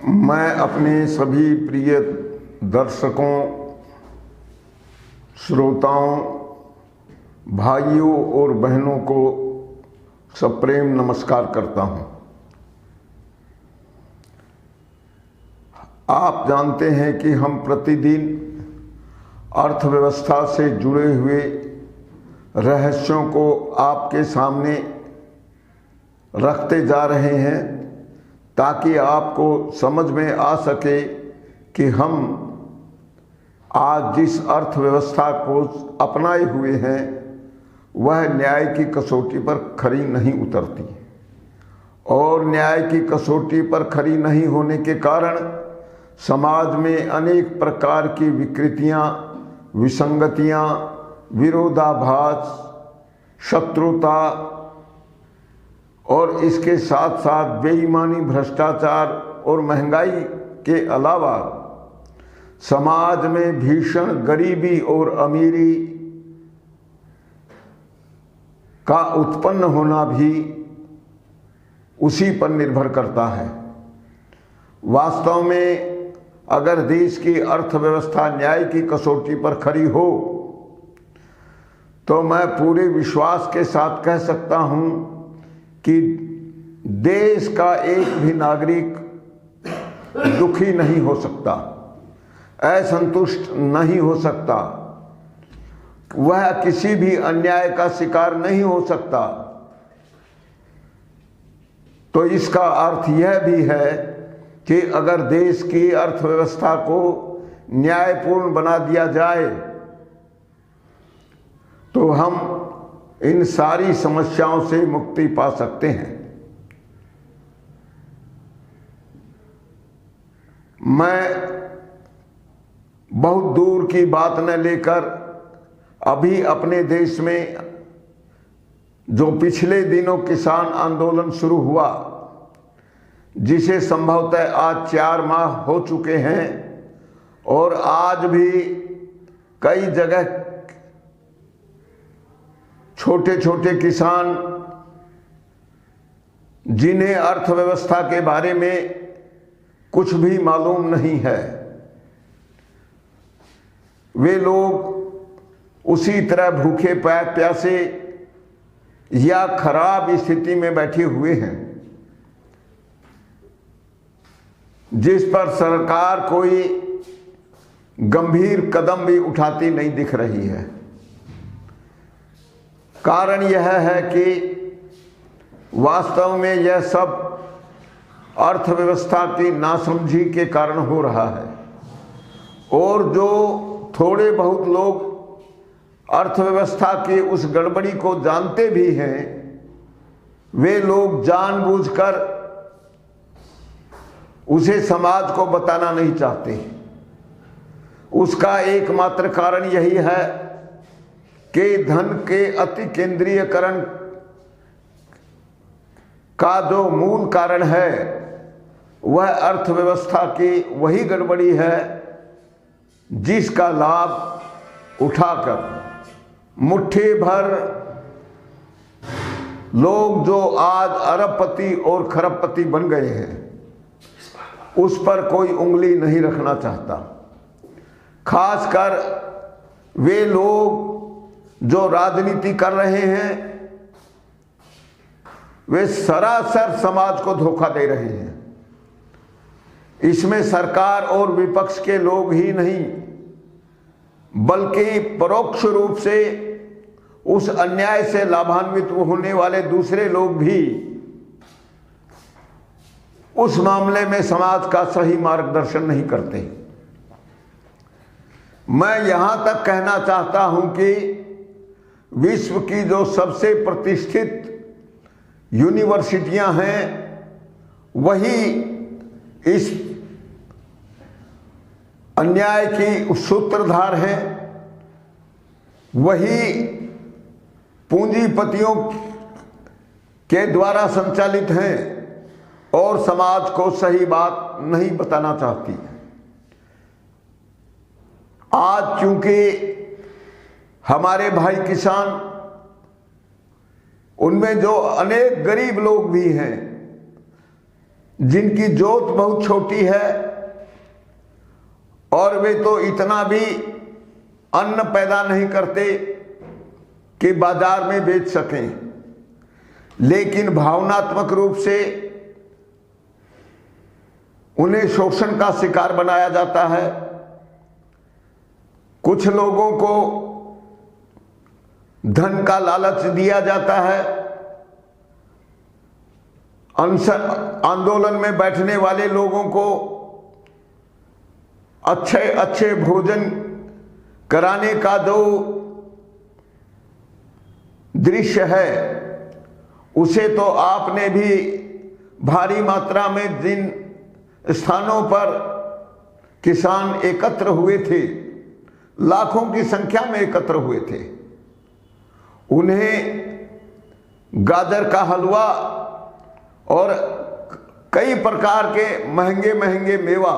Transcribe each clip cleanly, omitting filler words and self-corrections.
मैं अपने सभी प्रिय दर्शकों, श्रोताओं, भाइयों और बहनों को सप्रेम नमस्कार करता हूं। आप जानते हैं कि हम प्रतिदिन अर्थव्यवस्था से जुड़े हुए रहस्यों को आपके सामने रखते जा रहे हैं ताकि आपको समझ में आ सके कि हम आज जिस अर्थव्यवस्था को अपनाए हुए हैं वह न्याय की कसौटी पर खरी नहीं उतरती, और न्याय की कसौटी पर खरी नहीं होने के कारण समाज में अनेक प्रकार की विकृतियां, विसंगतियां, विरोधाभास, शत्रुता और इसके साथ साथ बेईमानी, भ्रष्टाचार और महंगाई के अलावा समाज में भीषण गरीबी और अमीरी का उत्पन्न होना भी उसी पर निर्भर करता है। वास्तव में अगर देश की अर्थव्यवस्था न्याय की कसौटी पर खरी हो तो मैं पूरे विश्वास के साथ कह सकता हूं कि देश का एक भी नागरिक दुखी नहीं हो सकता, असंतुष्ट नहीं हो सकता, वह किसी भी अन्याय का शिकार नहीं हो सकता। तो इसका अर्थ यह भी है कि अगर देश की अर्थव्यवस्था को न्यायपूर्ण बना दिया जाए तो हम इन सारी समस्याओं से मुक्ति पा सकते हैं। मैं बहुत दूर की बात न लेकर अभी अपने देश में जो पिछले दिनों किसान आंदोलन शुरू हुआ, जिसे संभवतः आज 4 माह हो चुके हैं और आज भी कई जगह छोटे छोटे किसान जिन्हें अर्थव्यवस्था के बारे में कुछ भी मालूम नहीं है, वे लोग उसी तरह भूखे प्यासे या खराब स्थिति में बैठे हुए हैं, जिस पर सरकार कोई गंभीर कदम भी उठाती नहीं दिख रही है। कारण यह है कि वास्तव में यह सब अर्थव्यवस्था की नासमझी के कारण हो रहा है, और जो थोड़े बहुत लोग अर्थव्यवस्था की उस गड़बड़ी को जानते भी हैं, वे लोग जानबूझकर उसे समाज को बताना नहीं चाहते। उसका एकमात्र कारण यही है कि धन के अति केंद्रीयकरण का जो मूल कारण है वह अर्थव्यवस्था की वही गड़बड़ी है जिसका लाभ उठाकर मुट्ठी भर लोग जो आज अरबपति और खरबपति बन गए हैं उस पर कोई उंगली नहीं रखना चाहता। खासकर वे लोग जो राजनीति कर रहे हैं वे सरासर समाज को धोखा दे रहे हैं। इसमें सरकार और विपक्ष के लोग ही नहीं बल्कि परोक्ष रूप से उस अन्याय से लाभान्वित होने वाले दूसरे लोग भी उस मामले में समाज का सही मार्गदर्शन नहीं करते। मैं यहां तक कहना चाहता हूं कि विश्व की जो सबसे प्रतिष्ठित यूनिवर्सिटियां हैं वही इस अन्याय की सूत्रधार हैं, वही पूंजीपतियों के द्वारा संचालित हैं और समाज को सही बात नहीं बताना चाहती। आज चूंकि हमारे भाई किसान, उनमें जो अनेक गरीब लोग भी हैं जिनकी जोत बहुत छोटी है और वे तो इतना भी अन्न पैदा नहीं करते कि बाजार में बेच सकें, लेकिन भावनात्मक रूप से उन्हें शोषण का शिकार बनाया जाता है। कुछ लोगों को धन का लालच दिया जाता है। आंदोलन में बैठने वाले लोगों को अच्छे अच्छे भोजन कराने का जो दृश्य है, उसे तो आपने भी भारी मात्रा में जिन स्थानों पर किसान एकत्र हुए थे, लाखों की संख्या में एकत्र हुए थे, उन्हें गाजर का हलवा और कई प्रकार के महंगे महंगे मेवा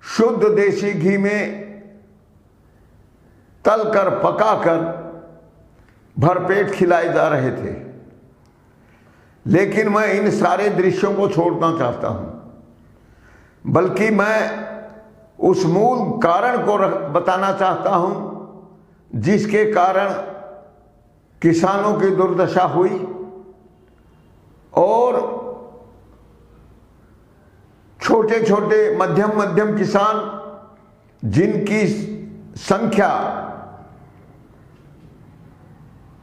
शुद्ध देसी घी में तलकर पकाकर भरपेट खिलाए जा रहे थे। लेकिन मैं इन सारे दृश्यों को छोड़ना चाहता हूं, बल्कि मैं उस मूल कारण को बताना चाहता हूं जिसके कारण किसानों की दुर्दशा हुई और छोटे छोटे मध्यम किसान जिनकी संख्या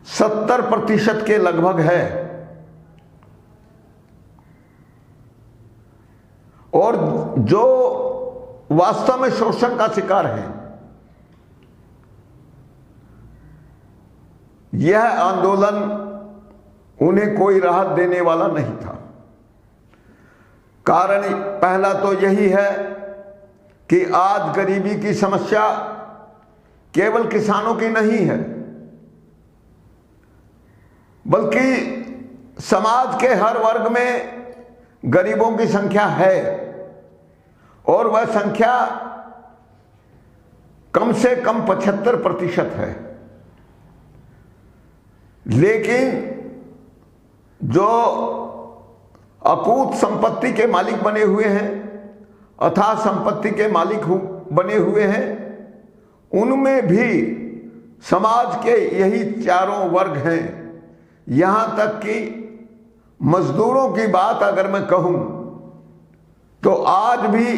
70% के लगभग है और जो वास्तव में शोषण का शिकार है, यह आंदोलन उन्हें कोई राहत देने वाला नहीं था। कारण पहला तो यही है कि आज गरीबी की समस्या केवल किसानों की नहीं है, बल्कि समाज के हर वर्ग में गरीबों की संख्या है और वह संख्या कम से कम 75% है। लेकिन जो अकूत संपत्ति के मालिक बने हुए हैं, अथाह संपत्ति के मालिक बने हुए हैं, उनमें भी समाज के यही चारों वर्ग हैं। यहां तक कि मजदूरों की बात अगर मैं कहूं तो आज भी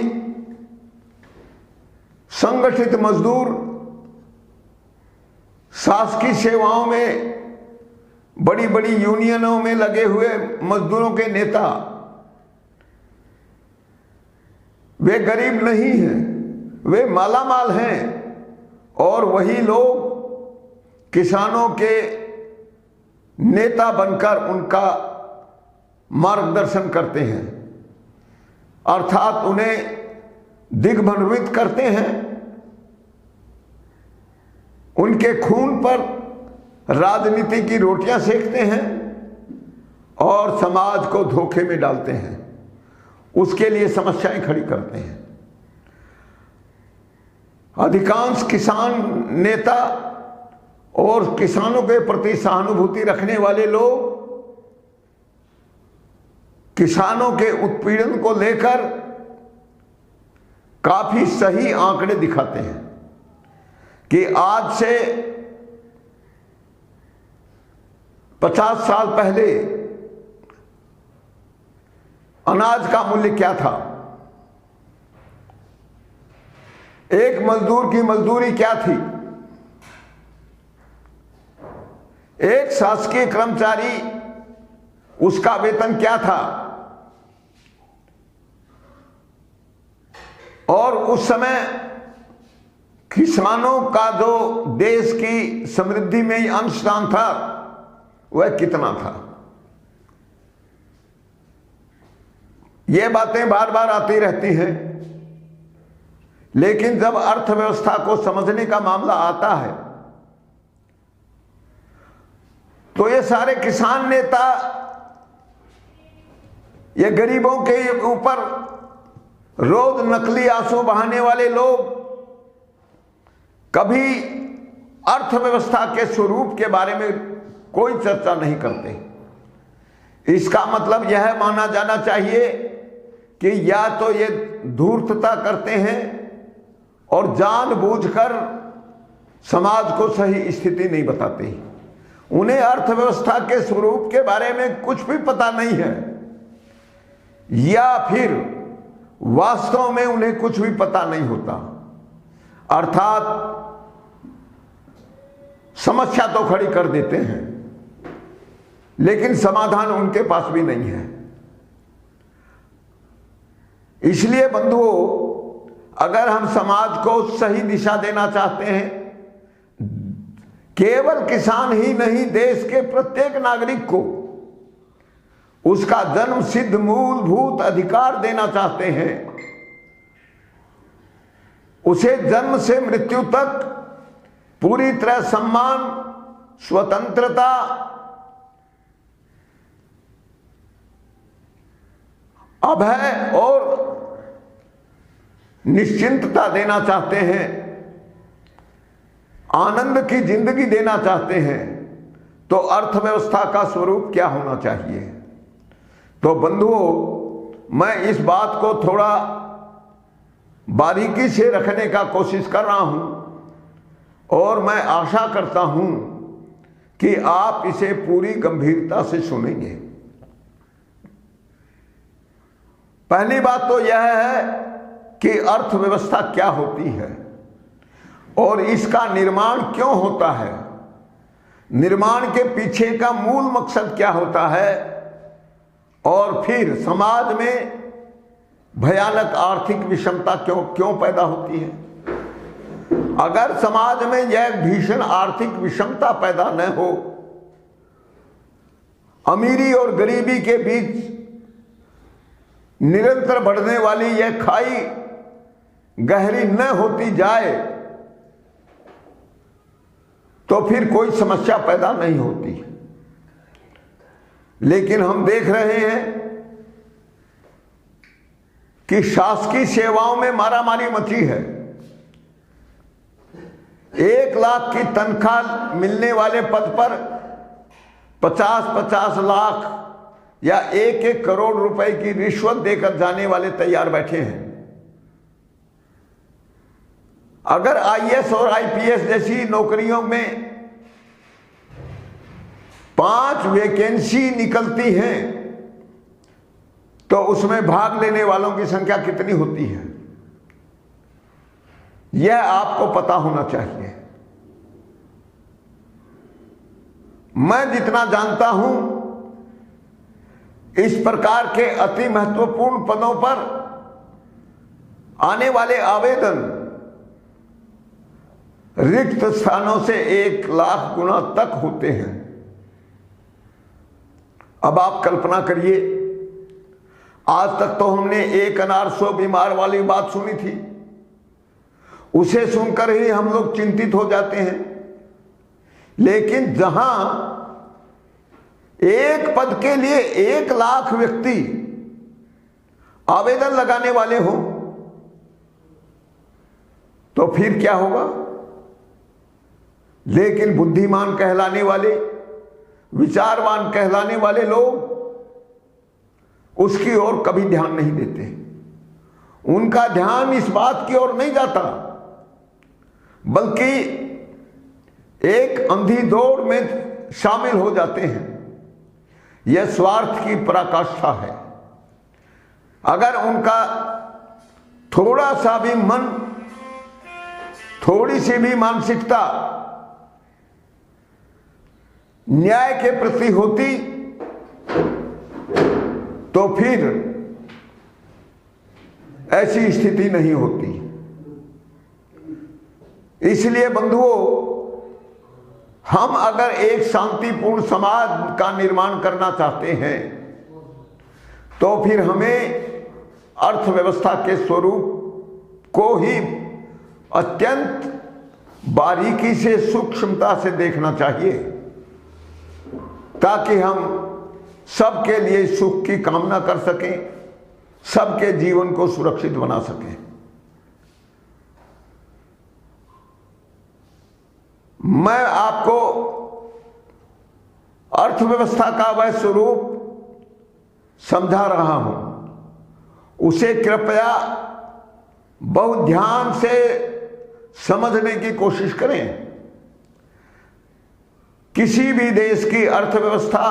संगठित मजदूर शासकीय सेवाओं में बड़ी बड़ी यूनियनों में लगे हुए मजदूरों के नेता, वे गरीब नहीं हैं, वे मालामाल हैं और वही लोग किसानों के नेता बनकर उनका मार्गदर्शन करते हैं, अर्थात उन्हें दिग्भ्रमित करते हैं, उनके खून पर राजनीति की रोटियां सेकते हैं और समाज को धोखे में डालते हैं, उसके लिए समस्याएं खड़ी करते हैं। अधिकांश किसान नेता और किसानों के प्रति सहानुभूति रखने वाले लोग किसानों के उत्पीड़न को लेकर काफी सही आंकड़े दिखाते हैं कि आज से 50 साल पहले अनाज का मूल्य क्या था, एक मजदूर की मजदूरी क्या थी, एक शासकीय कर्मचारी उसका वेतन क्या था, और उस समय किसानों का जो देश की समृद्धि में ही अंशदान था वह कितना था। ये बातें बार बार आती रहती हैं, लेकिन जब अर्थव्यवस्था को समझने का मामला आता है तो ये सारे किसान नेता, ये गरीबों के ऊपर रोज नकली आंसू बहाने वाले लोग कभी अर्थव्यवस्था के स्वरूप के बारे में कोई चर्चा नहीं करते। इसका मतलब यह माना जाना चाहिए कि या तो ये धूर्तता करते हैं और जानबूझकर समाज को सही स्थिति नहीं बताते, उन्हें अर्थव्यवस्था के स्वरूप के बारे में कुछ भी पता नहीं है, या फिर वास्तव में उन्हें कुछ भी पता नहीं होता। अर्थात समस्या तो खड़ी कर देते हैं लेकिन समाधान उनके पास भी नहीं है। इसलिए बंधुओं, अगर हम समाज को सही दिशा देना चाहते हैं, केवल किसान ही नहीं देश के प्रत्येक नागरिक को उसका जन्म सिद्ध मूलभूत अधिकार देना चाहते हैं, उसे जन्म से मृत्यु तक पूरी तरह सम्मान, स्वतंत्रता, अभय और निश्चिंतता देना चाहते हैं, आनंद की जिंदगी देना चाहते हैं, तो अर्थव्यवस्था का स्वरूप क्या होना चाहिए। तो बंधुओं, मैं इस बात को थोड़ा बारीकी से रखने का कोशिश कर रहा हूं और मैं आशा करता हूं कि आप इसे पूरी गंभीरता से सुनेंगे। पहली बात तो यह है कि अर्थव्यवस्था क्या होती है और इसका निर्माण क्यों होता है, निर्माण के पीछे का मूल मकसद क्या होता है, और फिर समाज में भयानक आर्थिक विषमता क्यों पैदा होती है। अगर समाज में यह भीषण आर्थिक विषमता पैदा न हो, अमीरी और गरीबी के बीच निरंतर बढ़ने वाली यह खाई गहरी न होती जाए, तो फिर कोई समस्या पैदा नहीं होती। लेकिन हम देख रहे हैं कि शासकीय सेवाओं में मारामारी मची है। 1 लाख की तनख्वाह मिलने वाले पद पर 50-50 लाख या 1-1 करोड़ रुपए की रिश्वत देकर जाने वाले तैयार बैठे हैं। अगर आईएएस और आईपीएस जैसी नौकरियों में 5 वैकेंसी निकलती हैं तो उसमें भाग लेने वालों की संख्या कितनी होती है, यह आपको पता होना चाहिए। मैं जितना जानता हूं, इस प्रकार के अति महत्वपूर्ण पदों पर आने वाले आवेदन रिक्त स्थानों से 1 लाख गुना तक होते हैं। अब आप कल्पना करिए, आज तक तो हमने 1 अनार 100 बीमार वाली बात सुनी थी, उसे सुनकर ही हम लोग चिंतित हो जाते हैं। लेकिन जहां एक पद के लिए 1 लाख व्यक्ति आवेदन लगाने वाले हों, तो फिर क्या होगा। लेकिन बुद्धिमान कहलाने वाले, विचारवान कहलाने वाले लोग उसकी ओर कभी ध्यान नहीं देते। उनका ध्यान इस बात की ओर नहीं जाता, बल्कि एक अंधी दौड़ में शामिल हो जाते हैं। यह स्वार्थ की पराकाष्ठा है। अगर उनका थोड़ा सा भी मन, थोड़ी सी भी मानसिकता न्याय के प्रति होती, तो फिर ऐसी स्थिति नहीं होती। इसलिए बंधुओं, हम अगर एक शांतिपूर्ण समाज का निर्माण करना चाहते हैं, तो फिर हमें अर्थव्यवस्था के स्वरूप को ही अत्यंत बारीकी से, सूक्ष्मता से देखना चाहिए, ताकि हम सबके लिए सुख की कामना कर सकें, सबके जीवन को सुरक्षित बना सकें। मैं आपको अर्थव्यवस्था का वह स्वरूप समझा रहा हूं, उसे कृपया बहुत ध्यान से समझने की कोशिश करें। किसी भी देश की अर्थव्यवस्था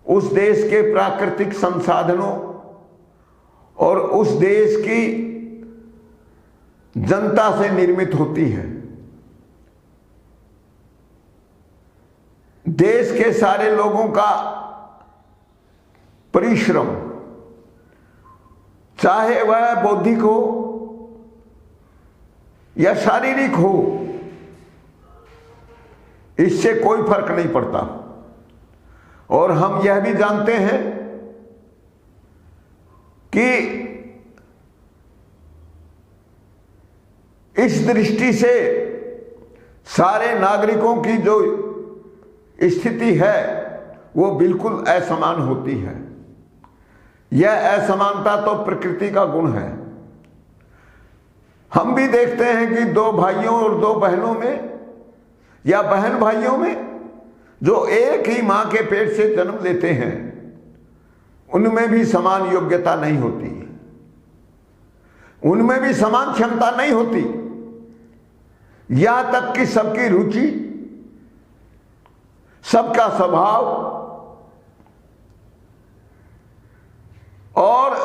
उस देश के प्राकृतिक संसाधनों और उस देश की जनता से निर्मित होती है। देश के सारे लोगों का परिश्रम, चाहे वह बौद्धिक हो या शारीरिक हो, इससे कोई फर्क नहीं पड़ता। और हम यह भी जानते हैं कि इस दृष्टि से सारे नागरिकों की जो स्थिति है वो बिल्कुल असमान होती है। यह असमानता तो प्रकृति का गुण है। हम भी देखते हैं कि दो भाइयों और दो बहनों में या बहन भाइयों में जो एक ही मां के पेट से जन्म लेते हैं, उनमें भी समान योग्यता नहीं होती, उनमें भी समान क्षमता नहीं होती। यहां तक कि सबकी रुचि, सबका स्वभाव और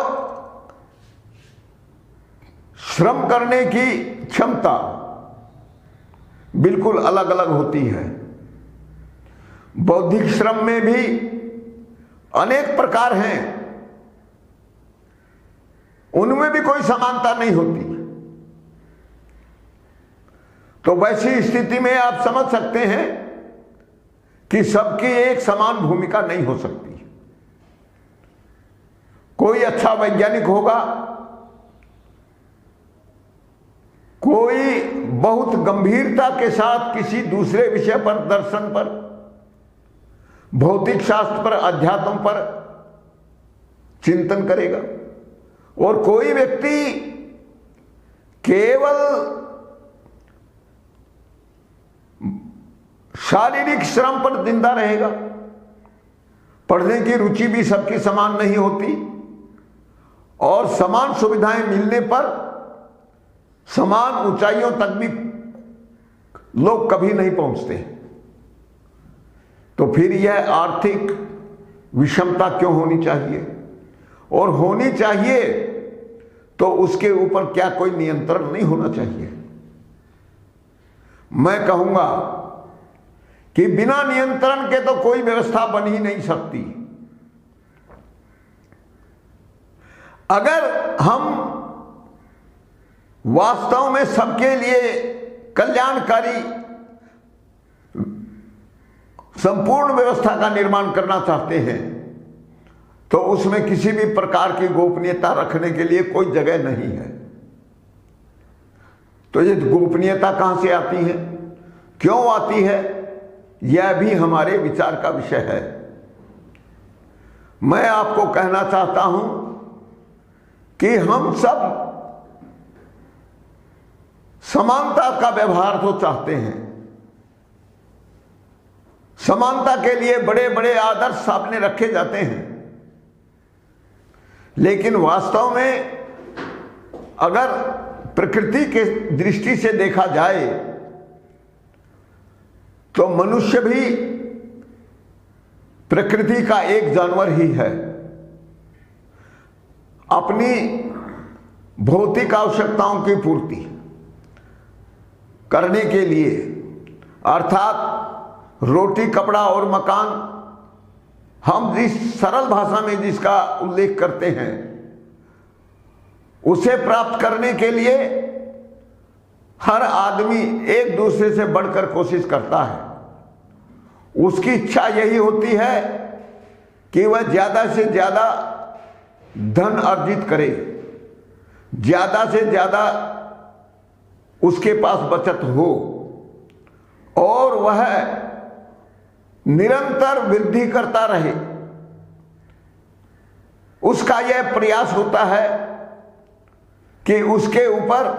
श्रम करने की क्षमता बिल्कुल अलग अलग होती है। बौद्धिक श्रम में भी अनेक प्रकार हैं, उनमें भी कोई समानता नहीं होती। तो वैसी स्थिति में आप समझ सकते हैं कि सबकी एक समान भूमिका नहीं हो सकती। कोई अच्छा वैज्ञानिक होगा, कोई बहुत गंभीरता के साथ किसी दूसरे विषय पर, दर्शन पर, भौतिक शास्त्र पर, अध्यात्म पर चिंतन करेगा, और कोई व्यक्ति केवल शारीरिक श्रम पर जिंदा रहेगा। पढ़ने की रुचि भी सबकी समान नहीं होती, और समान सुविधाएं मिलने पर समान ऊंचाइयों तक भी लोग कभी नहीं पहुंचते। तो फिर यह आर्थिक विषमता क्यों होनी चाहिए? और होनी चाहिए तो उसके ऊपर क्या कोई नियंत्रण नहीं होना चाहिए? मैं कहूंगा कि बिना नियंत्रण के तो कोई व्यवस्था बन ही नहीं सकती। अगर हम वास्तव में सबके लिए कल्याणकारी संपूर्ण व्यवस्था का निर्माण करना चाहते हैं, तो उसमें किसी भी प्रकार की गोपनीयता रखने के लिए कोई जगह नहीं है। तो ये गोपनीयता कहां से आती है, क्यों आती है, यह भी हमारे विचार का विषय है। मैं आपको कहना चाहता हूं कि हम सब समानता का व्यवहार तो चाहते हैं, समानता के लिए बड़े बड़े आदर्श सामने रखे जाते हैं, लेकिन वास्तव में अगर प्रकृति के दृष्टि से देखा जाए तो मनुष्य भी प्रकृति का एक जानवर ही है। अपनी भौतिक आवश्यकताओं की पूर्ति करने के लिए, अर्थात रोटी, कपड़ा और मकान, हम जिस सरल भाषा में जिसका उल्लेख करते हैं, उसे प्राप्त करने के लिए हर आदमी एक दूसरे से बढ़कर कोशिश करता है। उसकी इच्छा यही होती है कि वह ज्यादा से ज्यादा धन अर्जित करे, ज्यादा से ज्यादा उसके पास बचत हो, और वह निरंतर वृद्धि करता रहे। उसका यह प्रयास होता है कि उसके ऊपर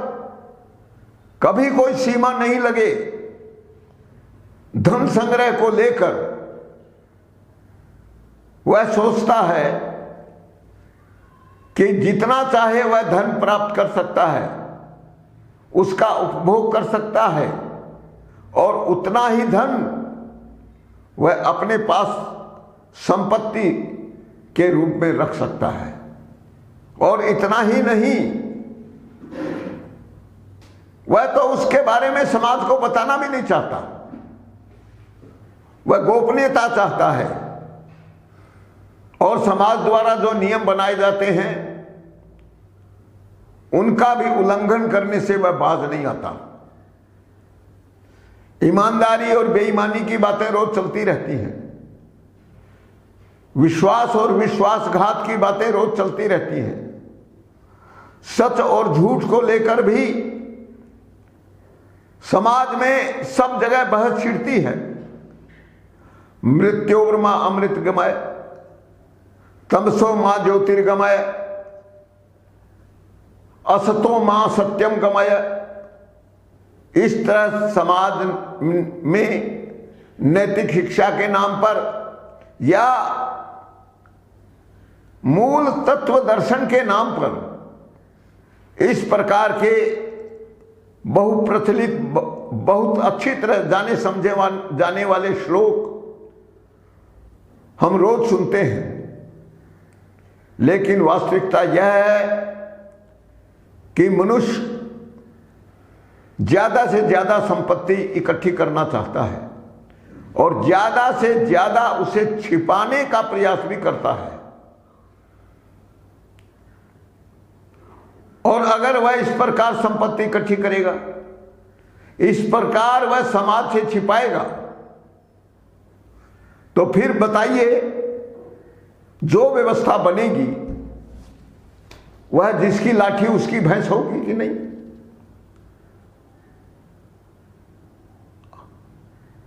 कभी कोई सीमा नहीं लगे। धन संग्रह को लेकर वह सोचता है कि जितना चाहे वह धन प्राप्त कर सकता है, उसका उपभोग कर सकता है और उतना ही धन वह अपने पास संपत्ति के रूप में रख सकता है। और इतना ही नहीं, वह तो उसके बारे में समाज को बताना भी नहीं चाहता, वह गोपनीयता चाहता है। और समाज द्वारा जो नियम बनाए जाते हैं उनका भी उल्लंघन करने से वह बाज नहीं आता। ईमानदारी और बेईमानी की बातें रोज चलती रहती हैं, विश्वास और विश्वासघात की बातें रोज चलती रहती हैं, सच और झूठ को लेकर भी समाज में सब जगह बहस छिड़ती है। मृत्योर्मा अमृत गमय, तमसो मां ज्योतिर्गमय, असतो मां सत्यम गमय। इस तरह समाज में नैतिक शिक्षा के नाम पर या मूल तत्व दर्शन के नाम पर इस प्रकार के बहुप्रचलित, बहुत अच्छी तरह जाने समझे जाने वाले श्लोक हम रोज सुनते हैं। लेकिन वास्तविकता यह है कि मनुष्य ज्यादा से ज्यादा संपत्ति इकट्ठी करना चाहता है और ज्यादा से ज्यादा उसे छिपाने का प्रयास भी करता है। और अगर वह इस प्रकार संपत्ति इकट्ठी करेगा, इस प्रकार वह समाज से छिपाएगा, तो फिर बताइए जो व्यवस्था बनेगी वह जिसकी लाठी उसकी भैंस होगी कि नहीं?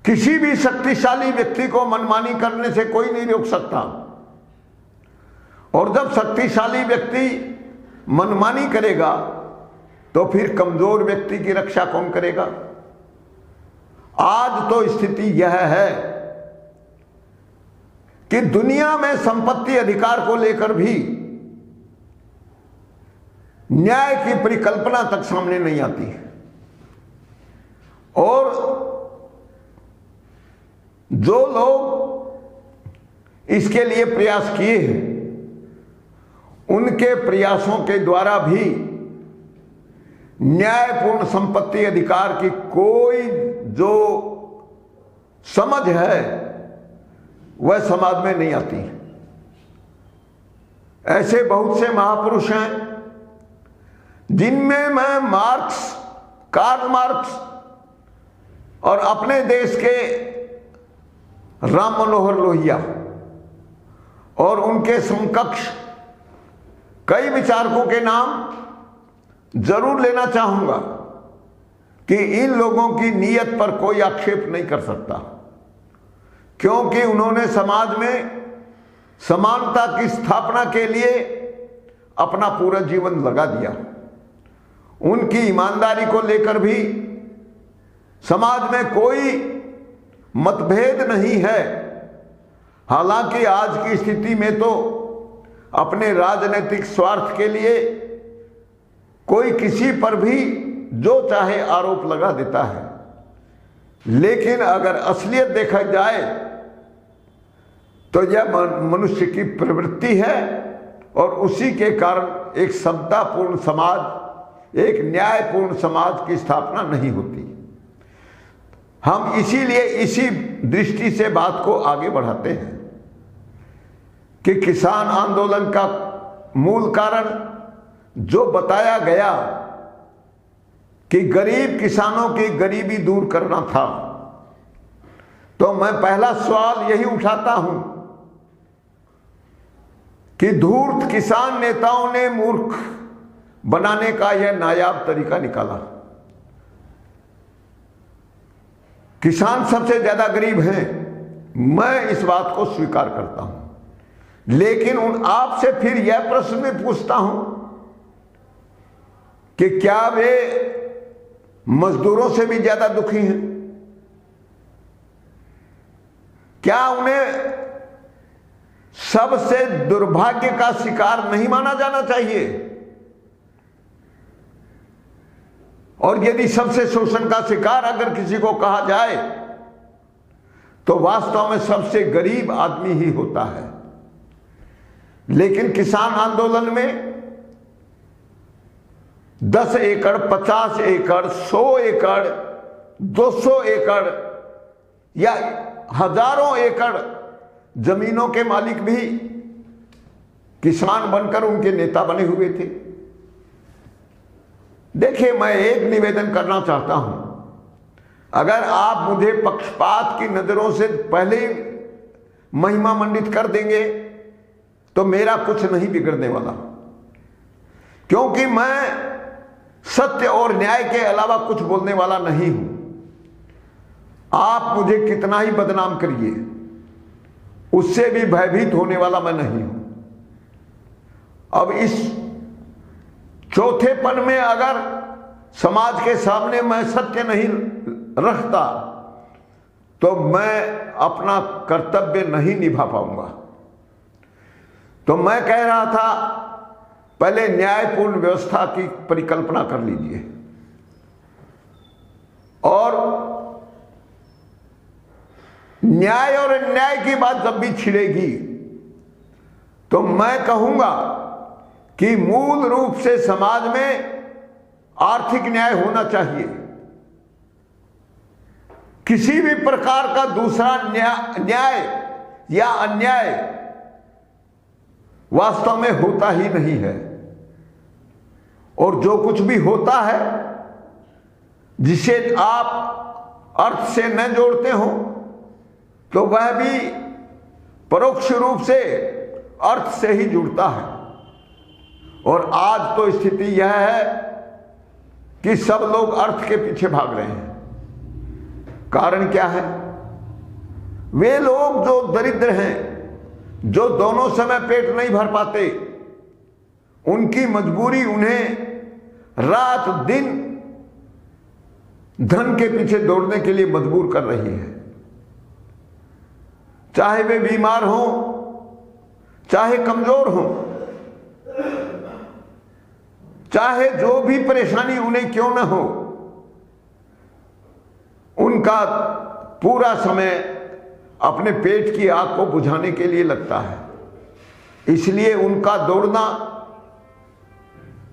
किसी भी शक्तिशाली व्यक्ति को मनमानी करने से कोई नहीं रोक सकता। और जब शक्तिशाली व्यक्ति मनमानी करेगा तो फिर कमजोर व्यक्ति की रक्षा कौन करेगा? आज तो स्थिति यह है कि दुनिया में संपत्ति अधिकार को लेकर भी न्याय की परिकल्पना तक सामने नहीं आती है। और जो लोग इसके लिए प्रयास किए हैं उनके प्रयासों के द्वारा भी न्यायपूर्ण संपत्ति अधिकार की कोई जो समझ है वह समाज में नहीं आती। ऐसे बहुत से महापुरुष हैं जिनमें मैं मार्क्स, कार्ल मार्क्स और अपने देश के राम मनोहर लोहिया और उनके समकक्ष कई विचारकों के नाम जरूर लेना चाहूंगा कि इन लोगों की नीयत पर कोई आक्षेप नहीं कर सकता, क्योंकि उन्होंने समाज में समानता की स्थापना के लिए अपना पूरा जीवन लगा दिया। उनकी ईमानदारी को लेकर भी समाज में कोई मतभेद नहीं है। हालांकि आज की स्थिति में तो अपने राजनीतिक स्वार्थ के लिए कोई किसी पर भी जो चाहे आरोप लगा देता है, लेकिन अगर असलियत देखा जाए तो यह मनुष्य की प्रवृत्ति है और उसी के कारण एक समतापूर्ण समाज, एक न्यायपूर्ण समाज की स्थापना नहीं होती। हम इसीलिए इसी दृष्टि से बात को आगे बढ़ाते हैं कि किसान आंदोलन का मूल कारण जो बताया गया कि गरीब किसानों की गरीबी दूर करना था, तो मैं पहला सवाल यही उठाता हूं कि धूर्त किसान नेताओं ने मूर्ख बनाने का यह नायाब तरीका निकाला। किसान सबसे ज्यादा गरीब हैं, मैं इस बात को स्वीकार करता हूं, लेकिन उन आपसे फिर यह प्रश्न मैं पूछता हूं कि क्या वे मजदूरों से भी ज्यादा दुखी हैं? क्या उन्हें सबसे दुर्भाग्य का शिकार नहीं माना जाना चाहिए, और यदि सबसे शोषण का शिकार अगर किसी को कहा जाए तो वास्तव में सबसे गरीब आदमी ही होता है। लेकिन किसान आंदोलन में 10 एकड़, 50 एकड़, 100 एकड़, 200 एकड़ या हजारों एकड़ जमीनों के मालिक भी किसान बनकर उनके नेता बने हुए थे। देखिए, मैं एक निवेदन करना चाहता हूं, अगर आप मुझे पक्षपात की नजरों से पहले ही महिमा मंडित कर देंगे तो मेरा कुछ नहीं बिगड़ने वाला, क्योंकि मैं सत्य और न्याय के अलावा कुछ बोलने वाला नहीं हूं। आप मुझे कितना ही बदनाम करिए, उससे भी भयभीत होने वाला मैं नहीं हूं। अब इस चौथेपन में अगर समाज के सामने मैं सत्य नहीं रखता तो मैं अपना कर्तव्य नहीं निभा पाऊंगा। तो मैं कह रहा था, पहले न्यायपूर्ण व्यवस्था की परिकल्पना कर लीजिए, और न्याय और अन्याय की बात जब भी छिड़ेगी तो मैं कहूंगा कि मूल रूप से समाज में आर्थिक न्याय होना चाहिए। किसी भी प्रकार का दूसरा न्याय या अन्याय वास्तव में होता ही नहीं है, और जो कुछ भी होता है जिसे आप अर्थ से न जोड़ते हो तो वह भी परोक्ष रूप से अर्थ से ही जुड़ता है। और आज तो स्थिति यह है कि सब लोग अर्थ के पीछे भाग रहे हैं। कारण क्या है? वे लोग जो दरिद्र हैं, जो दोनों समय पेट नहीं भर पाते, उनकी मजबूरी उन्हें रात दिन धन के पीछे दौड़ने के लिए मजबूर कर रही है। चाहे वे बीमार हों, चाहे कमजोर हों, चाहे जो भी परेशानी उन्हें क्यों न हो, उनका पूरा समय अपने पेट की आग को बुझाने के लिए लगता है। इसलिए उनका दौड़ना,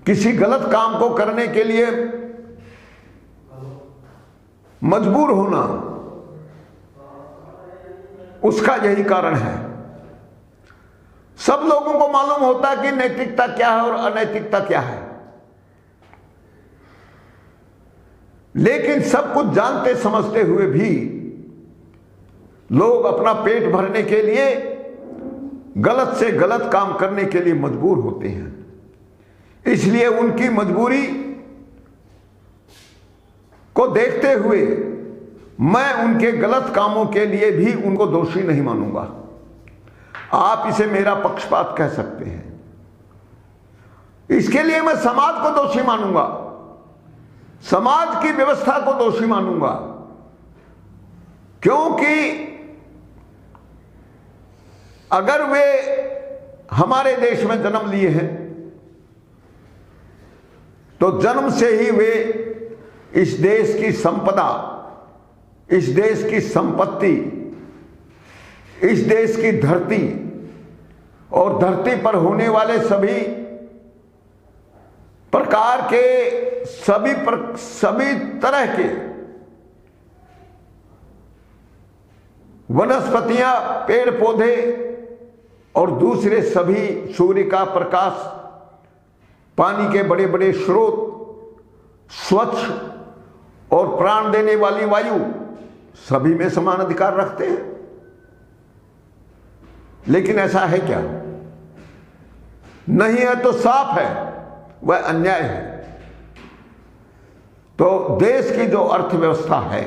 किसी गलत काम को करने के लिए मजबूर होना, उसका यही कारण है। सब लोगों को मालूम होता है कि नैतिकता क्या है और अनैतिकता क्या है, लेकिन सब कुछ जानते समझते हुए भी लोग अपना पेट भरने के लिए गलत से गलत काम करने के लिए मजबूर होते हैं। इसलिए उनकी मजबूरी को देखते हुए मैं उनके गलत कामों के लिए भी उनको दोषी नहीं मानूंगा। आप इसे मेरा पक्षपात कह सकते हैं। इसके लिए मैं समाज को दोषी मानूंगा, समाज की व्यवस्था को दोषी मानूंगा, क्योंकि अगर वे हमारे देश में जन्म लिए हैं तो जन्म से ही वे इस देश की संपदा, इस देश की संपत्ति, इस देश की धरती और धरती पर होने वाले सभी प्रकार के सभी तरह के वनस्पतियां, पेड़ पौधे और दूसरे सभी सूर्य का प्रकाश, पानी के बड़े बड़े स्रोत, स्वच्छ और प्राण देने वाली वायु, सभी में समान अधिकार रखते हैं। लेकिन ऐसा है क्या? नहीं है तो साफ है, वह अन्याय है। तो देश की जो अर्थव्यवस्था है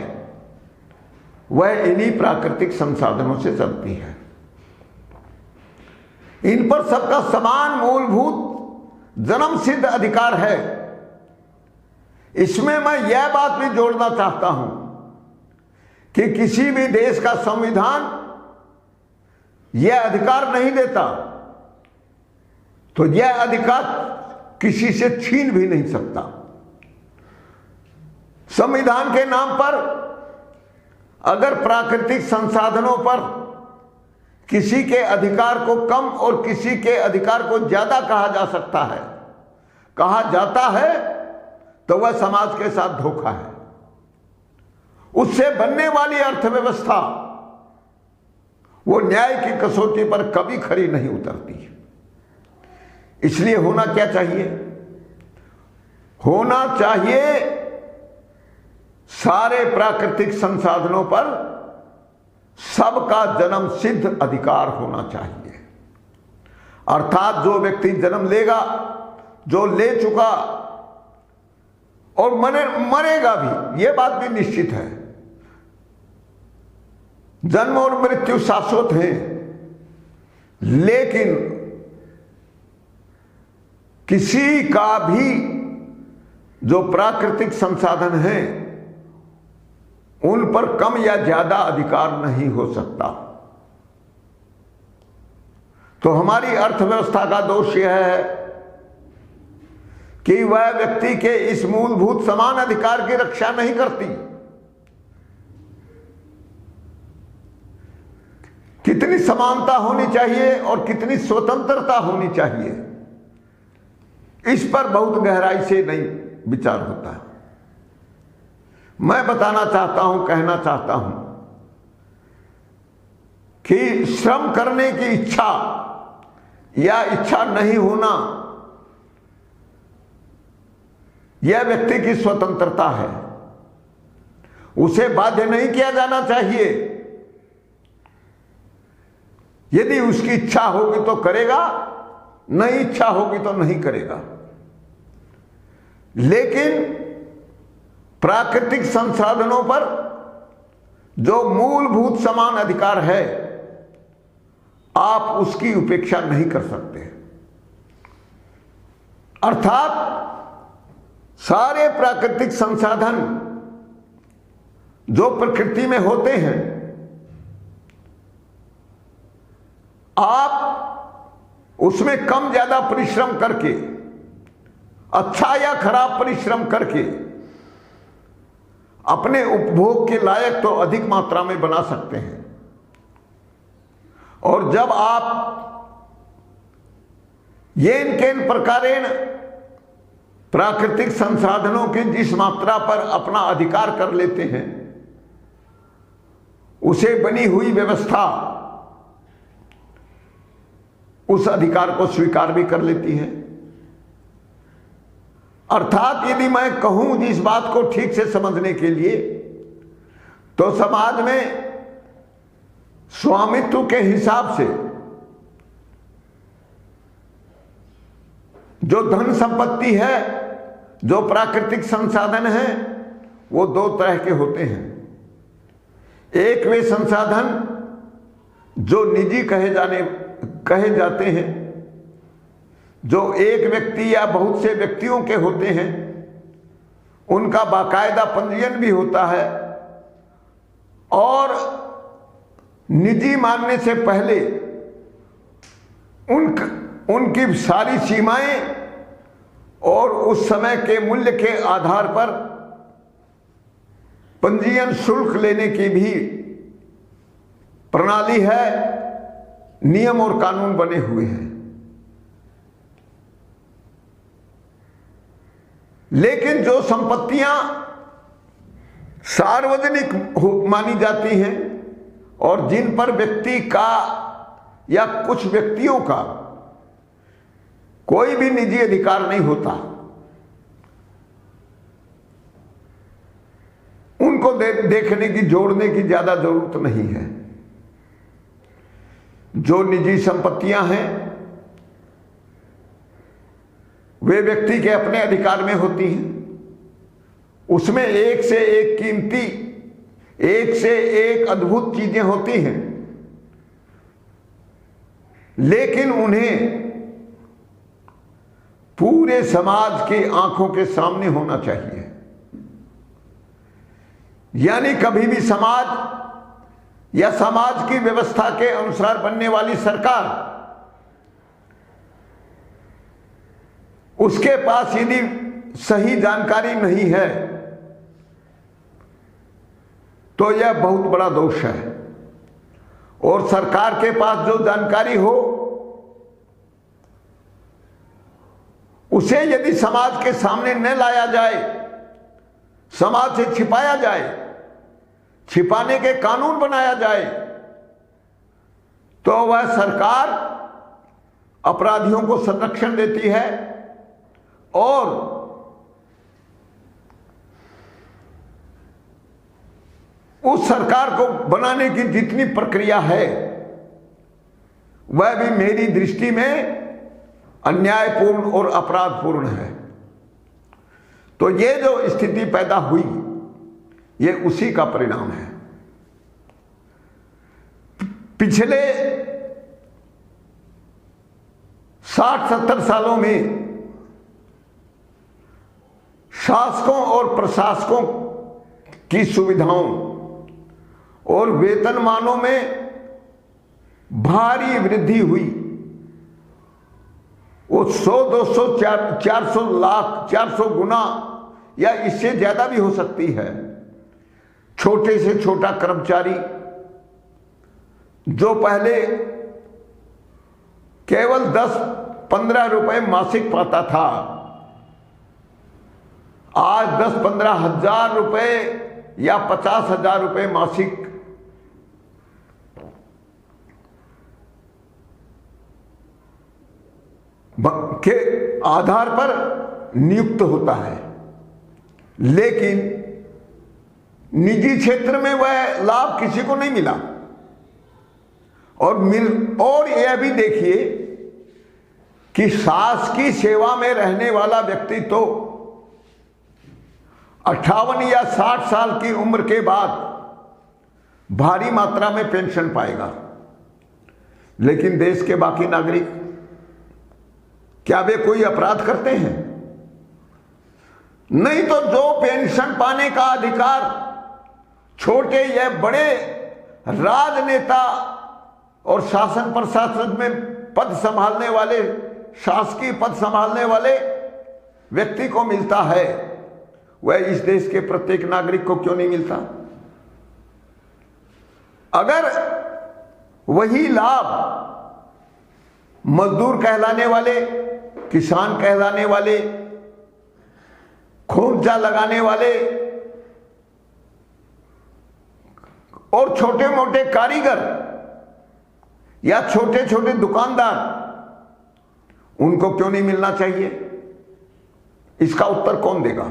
वह इन्हीं प्राकृतिक संसाधनों से चलती है। इन पर सबका समान मूलभूत जन्म सिद्ध अधिकार है। इसमें मैं यह बात भी जोड़ना चाहता हूं कि किसी भी देश का संविधान यह अधिकार नहीं देता तो यह अधिकार किसी से छीन भी नहीं सकता। संविधान के नाम पर अगर प्राकृतिक संसाधनों पर किसी के अधिकार को कम और किसी के अधिकार को ज्यादा कहा जा सकता है, कहा जाता है, तो वह समाज के साथ धोखा है। उससे बनने वाली अर्थव्यवस्था वो न्याय की कसौटी पर कभी खरी नहीं उतरती। इसलिए होना क्या चाहिए? होना चाहिए सारे प्राकृतिक संसाधनों पर सबका जन्म सिद्ध अधिकार होना चाहिए। अर्थात जो व्यक्ति जन्म लेगा, जो ले चुका और मरेगा भी, यह बात भी निश्चित है। जन्म और मृत्यु शाश्वत हैं, लेकिन किसी का भी जो प्राकृतिक संसाधन है उन पर कम या ज्यादा अधिकार नहीं हो सकता। तो हमारी अर्थव्यवस्था का दोष यह है कि वह व्यक्ति के इस मूलभूत समान अधिकार की रक्षा नहीं करती। कितनी समानता होनी चाहिए और कितनी स्वतंत्रता होनी चाहिए, इस पर बहुत गहराई से नहीं विचार होता है। मैं बताना चाहता हूं, कहना चाहता हूं कि श्रम करने की इच्छा या इच्छा नहीं होना यह व्यक्ति की स्वतंत्रता है। उसे बाध्य नहीं किया जाना चाहिए। यदि उसकी इच्छा होगी तो करेगा, नहीं इच्छा होगी तो नहीं करेगा। लेकिन प्राकृतिक संसाधनों पर जो मूलभूत समान अधिकार है, आप उसकी उपेक्षा नहीं कर सकते। अर्थात सारे प्राकृतिक संसाधन जो प्रकृति में होते हैं, आप उसमें कम ज्यादा परिश्रम करके, अच्छा या खराब परिश्रम करके अपने उपभोग के लायक तो अधिक मात्रा में बना सकते हैं। और जब आप येन केन प्रकारेण प्राकृतिक संसाधनों की जिस मात्रा पर अपना अधिकार कर लेते हैं, उसे बनी हुई व्यवस्था उस अधिकार को स्वीकार भी कर लेती है। अर्थात यदि मैं कहूं जिस बात को ठीक से समझने के लिए, तो समाज में स्वामित्व के हिसाब से जो धन संपत्ति है, जो प्राकृतिक संसाधन है, वो दो तरह के होते हैं। एक वे संसाधन जो निजी कहे जाते हैं, जो एक व्यक्ति या बहुत से व्यक्तियों के होते हैं, उनका बाकायदा पंजीयन भी होता है, और निजी मानने से पहले उनकी सारी सीमाएं और उस समय के मूल्य के आधार पर पंजीयन शुल्क लेने की भी प्रणाली है, नियम और कानून बने हुए हैं। लेकिन जो संपत्तियां सार्वजनिक मानी जाती हैं और जिन पर व्यक्ति का या कुछ व्यक्तियों का कोई भी निजी अधिकार नहीं होता, उनको देखने की, जोड़ने की ज्यादा जरूरत नहीं है। जो निजी संपत्तियां हैं वे व्यक्ति के अपने अधिकार में होती हैं। उसमें एक से एक कीमती, एक से एक अद्भुत चीजें होती हैं, लेकिन उन्हें पूरे समाज की आंखों के सामने होना चाहिए। यानी कभी भी समाज या समाज की व्यवस्था के अनुसार बनने वाली सरकार, उसके पास यदि सही जानकारी नहीं है तो यह बहुत बड़ा दोष है। और सरकार के पास जो जानकारी हो उसे यदि समाज के सामने न लाया जाए, समाज से छिपाया जाए, छिपाने के कानून बनाया जाए, तो वह सरकार अपराधियों को संरक्षण देती है और उस सरकार को बनाने की जितनी प्रक्रिया है वह भी मेरी दृष्टि में अन्यायपूर्ण और अपराधपूर्ण है। तो ये जो स्थिति पैदा हुई ये उसी का परिणाम है। पिछले 60-70 सालों में शासकों और प्रशासकों की सुविधाओं और वेतनमानों में भारी वृद्धि हुई। वो 100, 200, 400 लाख, 400 गुना या इससे ज्यादा भी हो सकती है। छोटे से छोटा कर्मचारी जो पहले केवल 10-15 रुपए मासिक पाता था, आज 10-15 हजार रुपए या 50,000 रुपए मासिक के आधार पर नियुक्त होता है। लेकिन निजी क्षेत्र में वह लाभ किसी को नहीं मिला। और यह भी देखिए कि शासकीय सेवा में रहने वाला व्यक्ति तो 58 या 60 साल की उम्र के बाद भारी मात्रा में पेंशन पाएगा। लेकिन देश के बाकी नागरिक, क्या वे कोई अपराध करते हैं? नहीं। तो जो पेंशन पाने का अधिकार छोटे या बड़े राजनेता और शासन प्रशासन में पद संभालने वाले, शासकीय पद संभालने वाले व्यक्ति को मिलता है, वह इस देश के प्रत्येक नागरिक को क्यों नहीं मिलता? अगर वही लाभ मजदूर कहलाने वाले, किसान कहलाने वाले, खोमचा लगाने वाले और छोटे मोटे कारीगर या छोटे छोटे दुकानदार, उनको क्यों नहीं मिलना चाहिए? इसका उत्तर कौन देगा?